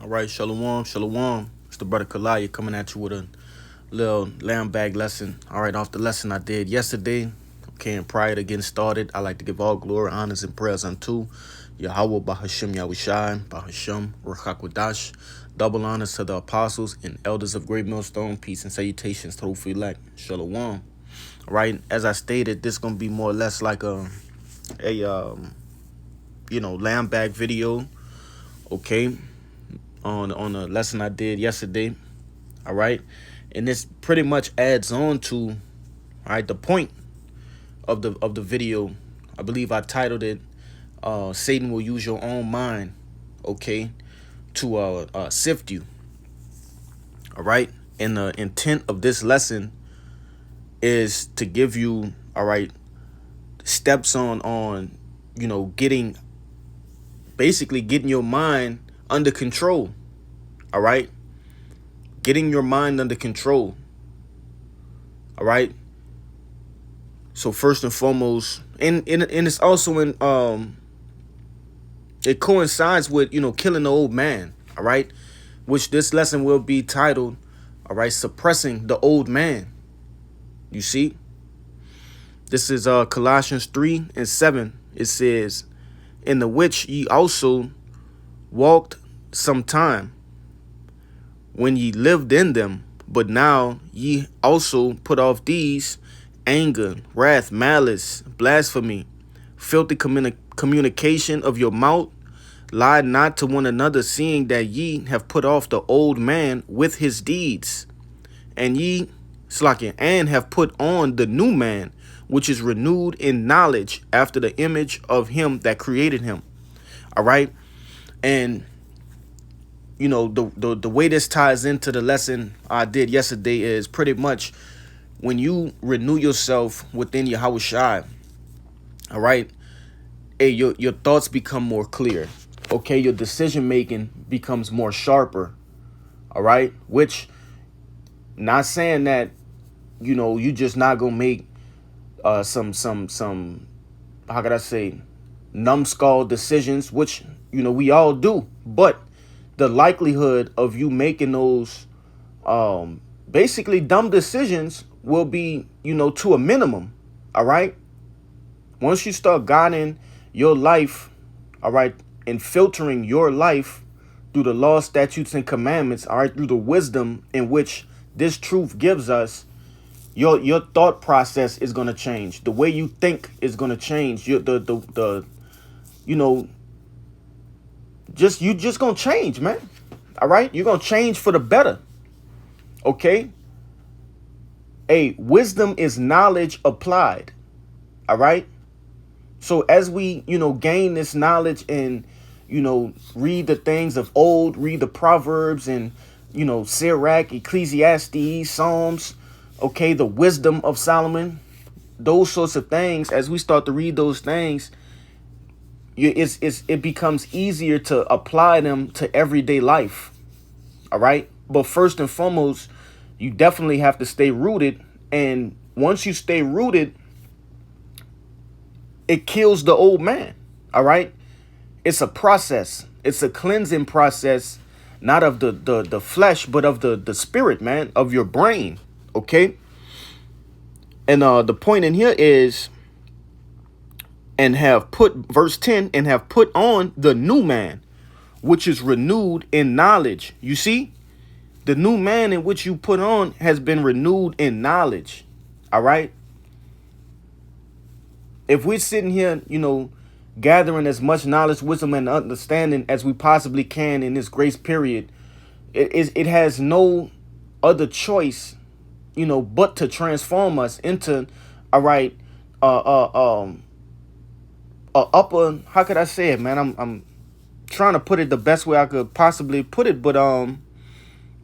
All right, shalom, shalom. It's the brother Kalaya coming at you with a little lamb bag lesson. All right, off the lesson I did yesterday. Okay, and prior to getting started, I like to give all glory, honors, and prayers unto Yahweh Bahashim Yahushai, Bahashim Ruchakwadash. Double honors to the apostles and elders of Great Millstone. Peace and salutations to the elect. Shalom. All right, as I stated, this gonna be more or less like a lamb bag video. Okay, on a lesson I did yesterday. All right, and this pretty much adds on to all right the point of the video. I believe I titled it Satan will use your own mind, okay, to sift you. All right, and the intent of this lesson is to give you all right steps on getting your mind under control. All right, getting your mind under control. All right, so first and foremost, and it's also in it coincides with killing the old man. All right, which this lesson will be titled all right, suppressing the old man. You see, this is Colossians 3:7. It says, in the which ye also walked some time when ye lived in them, but now ye also put off these: anger, wrath, malice, blasphemy, filthy communication of your mouth. Lie not to one another, seeing that ye have put off the old man with his deeds, and have put on the new man, which is renewed in knowledge after the image of him that created him. All right, and the way this ties into the lesson I did yesterday is pretty much when you renew yourself within Yahushua, all right, hey, your thoughts become more clear. Okay, your decision making becomes more sharper. All right, which not saying that you just not gonna make some how could I say numbskull decisions, which we all do, but the likelihood of you making those basically dumb decisions will be to a minimum. All right, once you start guiding your life, all right, and filtering your life through the law, statutes, and commandments, all right, through the wisdom in which this truth gives us, your thought process is going to change. The way you think is going to change. You just going to change, man. All right, you're going to change for the better. Okay, hey, wisdom is knowledge applied. All right, so as we gain this knowledge and read the things of old, read the Proverbs and Sirach, Ecclesiastes, Psalms, okay, the wisdom of Solomon, those sorts of things, as we start to read those things, it becomes easier to apply them to everyday life. All right, but first and foremost, you definitely have to stay rooted, and once you stay rooted, it kills the old man. All right, it's a process. It's a cleansing process, not of the flesh, but of the spirit, man, of your brain. Okay, and the point in here is, and have put, verse 10, and have put on the new man, which is renewed in knowledge. You see, the new man in which you put on has been renewed in knowledge. All right, if we're sitting here gathering as much knowledge, wisdom, and understanding as we possibly can in this grace period, it has no other choice but to transform us into upper, how could I say it, man? I'm trying to put it the best way I could possibly put it, but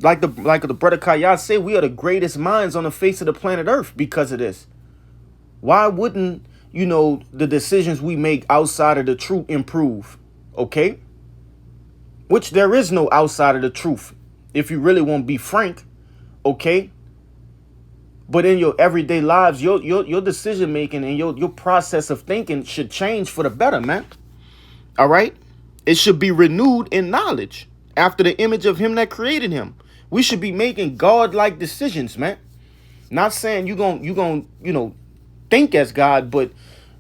like the brother Kayat said, we are the greatest minds on the face of the planet Earth because of this. Why wouldn't the decisions we make outside of the truth improve? Okay, which there is no outside of the truth, if you really want to be frank. Okay, but in your everyday lives, your decision making and your process of thinking should change for the better, man. All right, it should be renewed in knowledge after the image of him that created him. We should be making God-like decisions, man. Not saying you think as God, but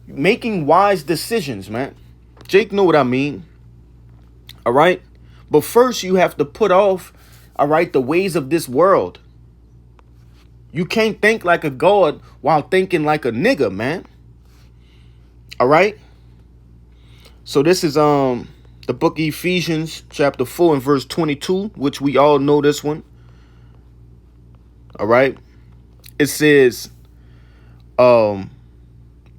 making wise decisions, man. Jake know what I mean. All right? But first you have to put off, all right, the ways of this world. You can't think like a God while thinking like a nigga, man. All right? So this is the book of Ephesians chapter 4 and verse 22, which we all know this one. All right? It says that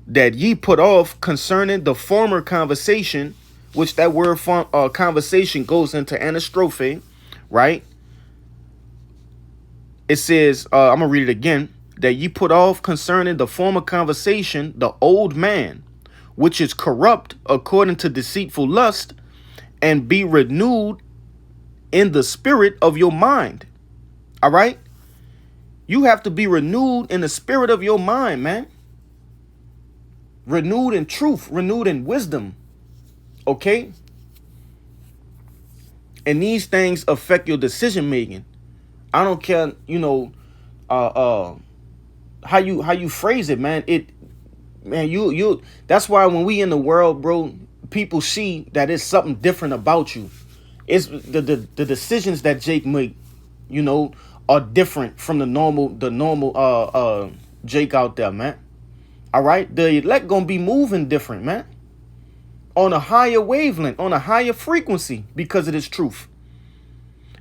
ye put off concerning the former conversation, which that word conversation goes into anastrophe, right? It says, I'm going to read it again, that ye put off concerning the former conversation, the old man, which is corrupt according to deceitful lust, and be renewed in the spirit of your mind. All right? You have to be renewed in the spirit of your mind, man. Renewed in truth, renewed in wisdom. Okay? And these things affect your decision making. I don't care, how you phrase it, man. That's why when we in the world, bro, people see that it's something different about you. It's the decisions that Jake make, are different from the normal Jake out there, man. All right? The elect gonna be moving different, man. On a higher wavelength, on a higher frequency because of this truth.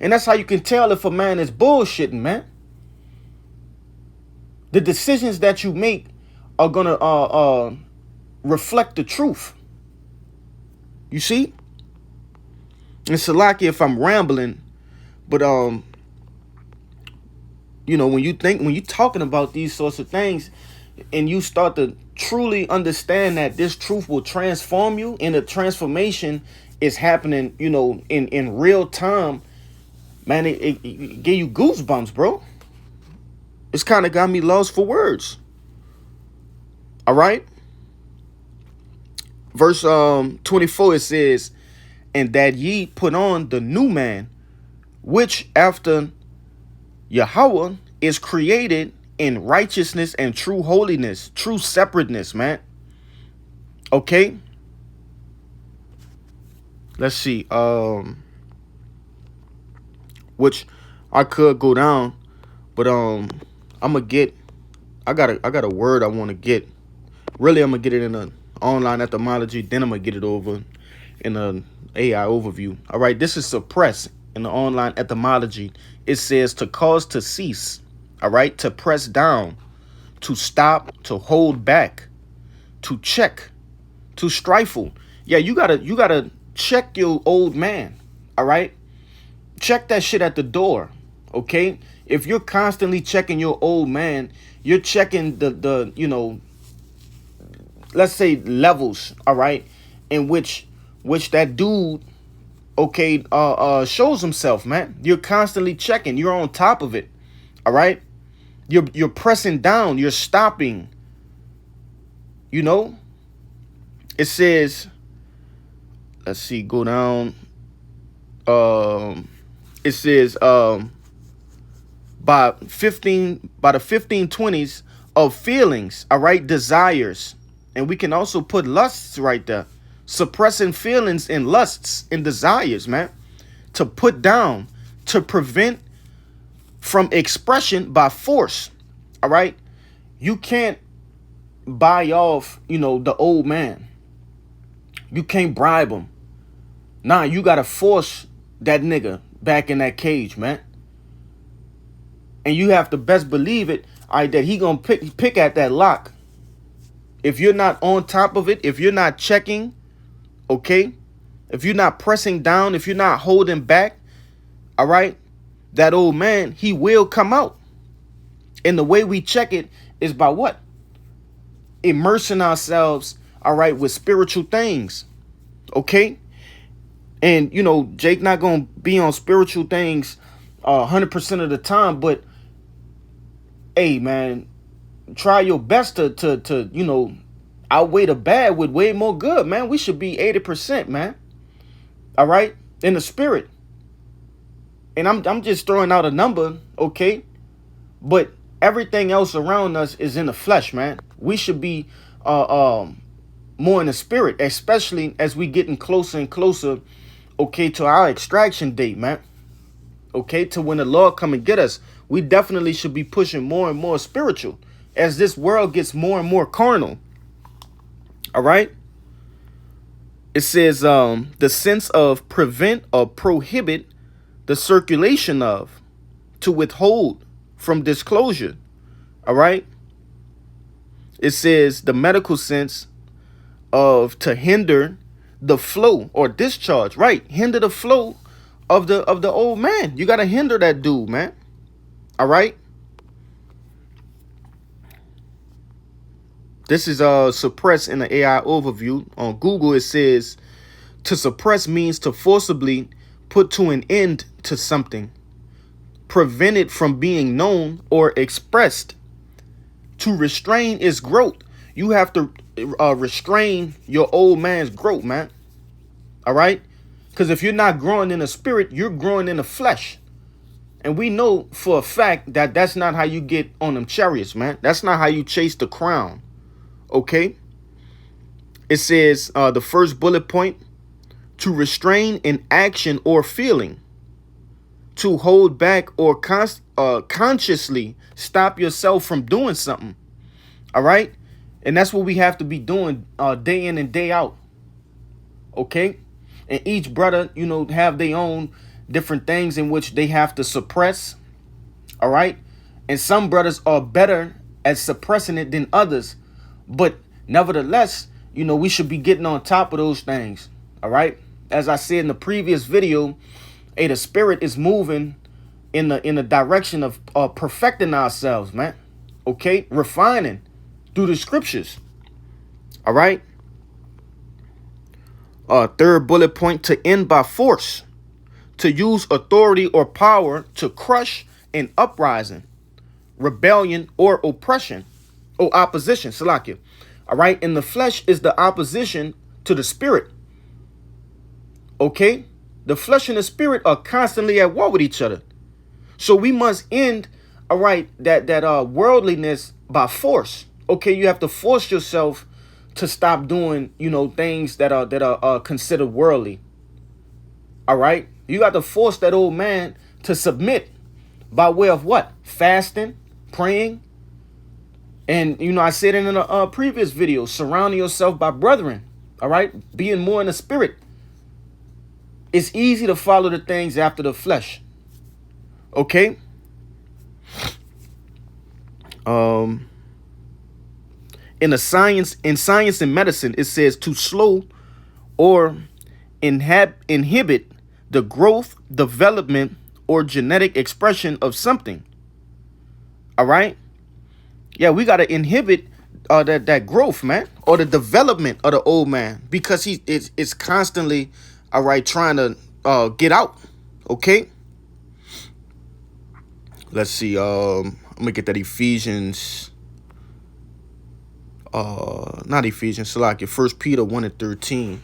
And that's how you can tell if a man is bullshitting, man. The decisions that you make are gonna reflect the truth. You see? And Salaki, if I'm rambling, but when you're talking about these sorts of things, and you start to truly understand that this truth will transform you, and the transformation is happening, in real time, man, it gave you goosebumps, bro. It's kind of got me lost for words. All right. Verse 24, it says, and that ye put on the new man, which after Yahweh is created in righteousness and true holiness, true separateness, man. Okay. Let's see. Which I could go down, but I got a word I want to get. Really, I'm gonna get it in an online etymology, then I'm gonna get it over in an AI overview. All right, this is suppress in the online etymology. It says to cause to cease. All right, to press down, to stop, to hold back, to check, to stifle. Yeah, you gotta check your old man. All right, check that shit at the door. Okay, if you're constantly checking your old man, you're checking the let's say levels. All right, in which that dude, okay, shows himself, man. You're constantly checking. You're on top of it. All right. You're pressing down, you're stopping. It says, let's see, go down. It says by the 1520s of feelings, all right, desires. And we can also put lusts right there. Suppressing feelings and lusts and desires, man. To put down, to prevent from expression by force. All right. You can't buy off, the old man. You can't bribe him. Nah, you got to force that nigga back in that cage, man. And you have to best believe it, all right, that he going to pick at that lock. If you're not on top of it, if you're not checking, okay, if you're not pressing down, if you're not holding back, all right, that old man, he will come out. And the way we check it is by what? Immersing ourselves, all right, with spiritual things. Okay? And, Jake not going to be on spiritual things 100% of the time, but hey, man, try your best to outweigh the bad with way more good, man. We should be 80%, man. All right? In the spirit. And I'm just throwing out a number, okay? But everything else around us is in the flesh, man. We should be more in the spirit, especially as we getting closer and closer, okay, to our extraction date, man. Okay, to when the Lord come and get us. We definitely should be pushing more and more spiritual as this world gets more and more carnal. All right. It says the sense of prevent or prohibit the circulation of, to withhold from disclosure. All right. It says the medical sense of to hinder the flow or discharge, right? Hinder the flow of the old man. You got to hinder that dude, man. All right. This is suppress in the AI overview on Google. It says to suppress means to forcibly put to an end to something, prevent it from being known or expressed. To restrain its growth, you have to restrain your old man's growth, man. All right? Because if you're not growing in the spirit, you're growing in the flesh. And we know for a fact that that's not how you get on them chariots, man. That's not how you chase the crown. Okay? It says the first bullet point, to restrain an action or feeling, to hold back or consciously stop yourself from doing something. All right? And that's what we have to be doing day in and day out. Okay? And each brother, you know, have their own different things in which they have to suppress. All right? And some brothers are better at suppressing it than others. But nevertheless, you know, we should be getting on top of those things. All right? As I said in the previous video, hey, the spirit is moving in the direction of perfecting ourselves, man. Okay? Refining through the scriptures. All right? Third bullet point, to end by force, to use authority or power to crush an uprising, rebellion, or oppression, or opposition. Salakia. All right? And the flesh is the opposition to the spirit. Okay? The flesh and the spirit are constantly at war with each other. So we must end, all right, that worldliness by force. Okay, you have to force yourself to stop doing, you know, things that are considered worldly. All right? You got to force that old man to submit by way of what? Fasting, praying. And, you know, I said in a previous video, surrounding yourself by brethren. All right? Being more in the spirit. It's easy to follow the things after the flesh. Okay? In science and medicine, it says to slow or inhibit the growth, development, or genetic expression of something. All right? Yeah, we got to inhibit that growth, man, or the development of the old man, because it's constantly, all right, trying to get out. Okay? Let's see. I'm going to get that Ephesians. Not Ephesians, Salakia. 1 Peter 1:13.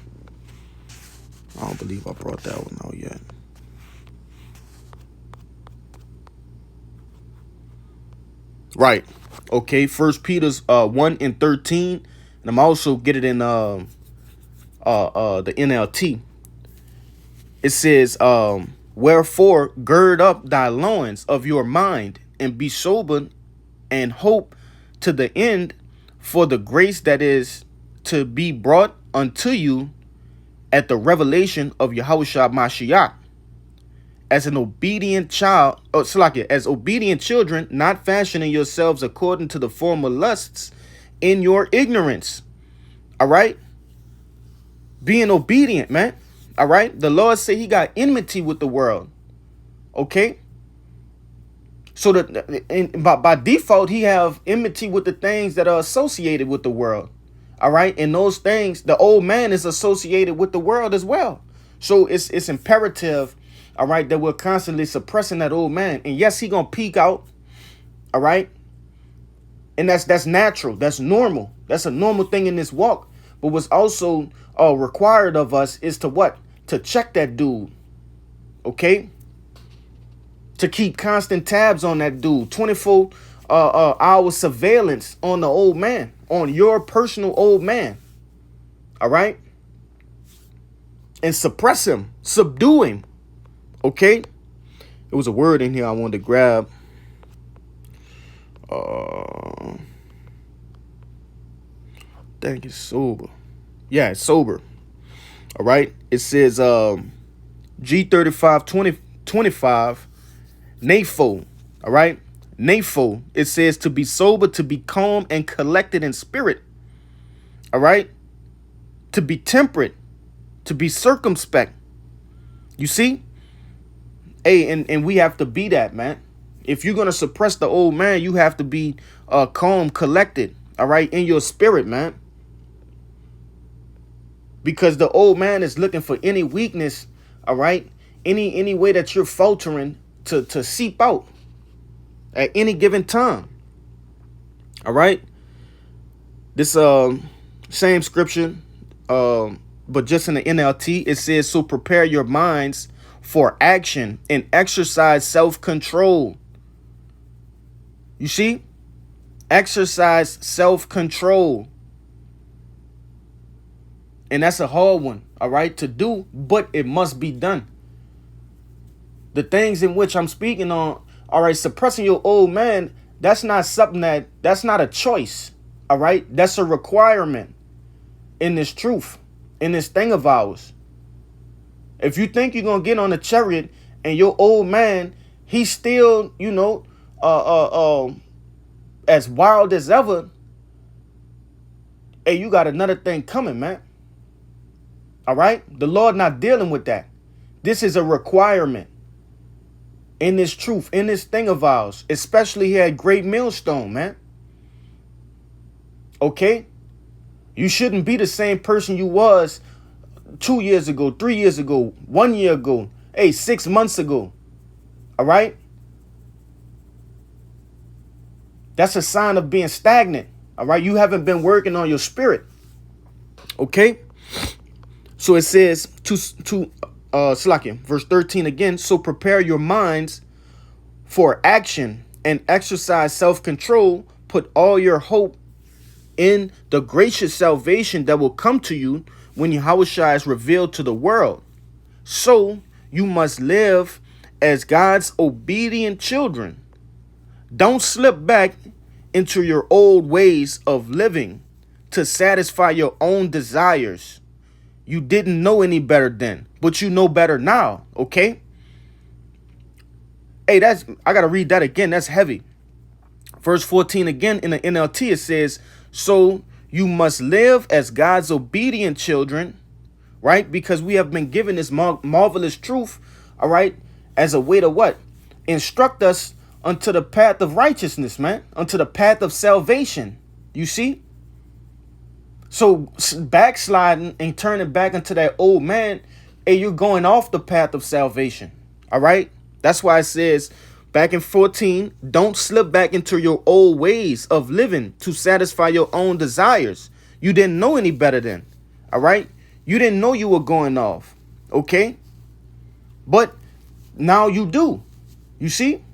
I don't believe I brought that one out yet. Right. Okay. 1 Peter's 1:13. And I'm also get it in the NLT. It says, wherefore gird up thy loins of your mind, and be sober, and hope to the end for the grace that is to be brought unto you at the revelation of Yahushua Mashiach. As an obedient child, as obedient children, not fashioning yourselves according to the former lusts in your ignorance. All right? Being obedient, man. All right? The Lord said he got enmity with the world. Okay? So that by default, he have enmity with the things that are associated with the world. All right? And those things, the old man is associated with the world as well. So it's imperative, all right, that we're constantly suppressing that old man. And yes, he gonna peek out. All right? And that's natural. That's normal. That's a normal thing in this walk. But what's also required of us is to what? To check that dude. Okay? to keep constant tabs on that dude, 24 hour surveillance on the old man, on your personal old man. All right? And suppress him, subdue him. Okay? There was a word in here I wanted to grab. Dang, it's sober. Yeah, it's sober. All right? It says G35 2025 NAFO. All right? NAFO. It says to be sober, to be calm and collected in spirit. All right? To be temperate, to be circumspect. You see? Hey, and we have to be that, man. If you're going to suppress the old man, you have to be calm, collected, all right, in your spirit, man. Because the old man is looking for any weakness, all right, any way that you're faltering to seep out at any given time. All right? This same scripture, but just in the NLT, it says, so prepare your minds for action and exercise self-control. You see? Exercise self-control. And that's a hard one, all right, to do, but it must be done. The things in which I'm speaking on, all right, suppressing your old man, that's not something that's not a choice, all right? That's a requirement in this truth, in this thing of ours. If you think you're going to get on a chariot and your old man, he's still, you know, as wild as ever, hey, you got another thing coming, man. All right? The Lord not dealing with that. This is a requirement in this truth, in this thing of ours, especially here at Great Millstone, man. Okay? You shouldn't be the same person you was 2 years ago, 3 years ago, 1 year ago, 6 months ago. All right? That's a sign of being stagnant. All right? You haven't been working on your spirit. Okay? So it says Slakia, verse 13 again, so prepare your minds for action and exercise self-control. Put all your hope in the gracious salvation that will come to you when Yahushua is revealed to the world. So you must live as God's obedient children. Don't slip back into your old ways of living to satisfy your own desires. You didn't know any better then, but you know better now, okay? Hey, I got to read that again. That's heavy. Verse 14 again in the NLT, it says, so you must live as God's obedient children, right? Because we have been given this marvelous truth, all right, as a way to what? Instruct us unto the path of righteousness, man, unto the path of salvation. You see? So backsliding and turning back into that old man, hey, you're going off the path of salvation. All right? That's why it says back in 14, don't slip back into your old ways of living to satisfy your own desires. You didn't know any better then. All right? You didn't know you were going off. Okay? But now you do. You see?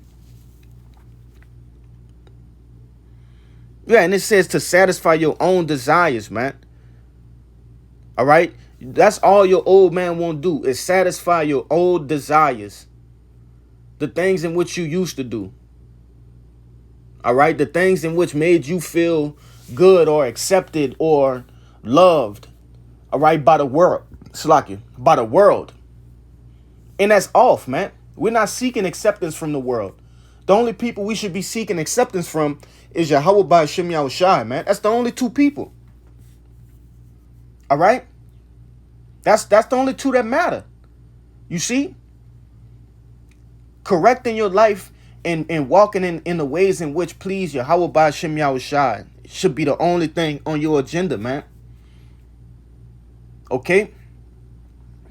Yeah, and it says to satisfy your own desires, man. All right? That's all your old man won't do is satisfy your old desires. The things in which you used to do. All right? The things in which made you feel good or accepted or loved. All right? By the world. Slakia. By the world. And that's off, man. We're not seeking acceptance from the world. The only people we should be seeking acceptance from is Yahweh Ba'Shem Yahushai, man. That's the only two people. All right? That's the only two that matter. You see? Correcting your life and walking in the ways in which please Yahweh Ba'Shem Yahushai should be the only thing on your agenda, man. Okay?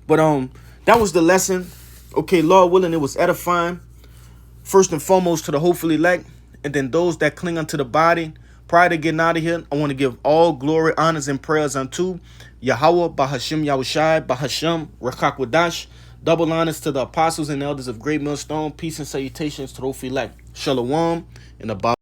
But that was the lesson. Okay, Lord willing, it was edifying. First and foremost to the hopefully elect, and then those that cling unto the body. Prior to getting out of here, I want to give all glory, honors, and prayers unto Yahweh Ba'Hashem Yahushai, Ba'Hashem Rechak Wadash, Double honors to the apostles and elders of Great Millstone. Peace and salutations to those elect. Shalom and above.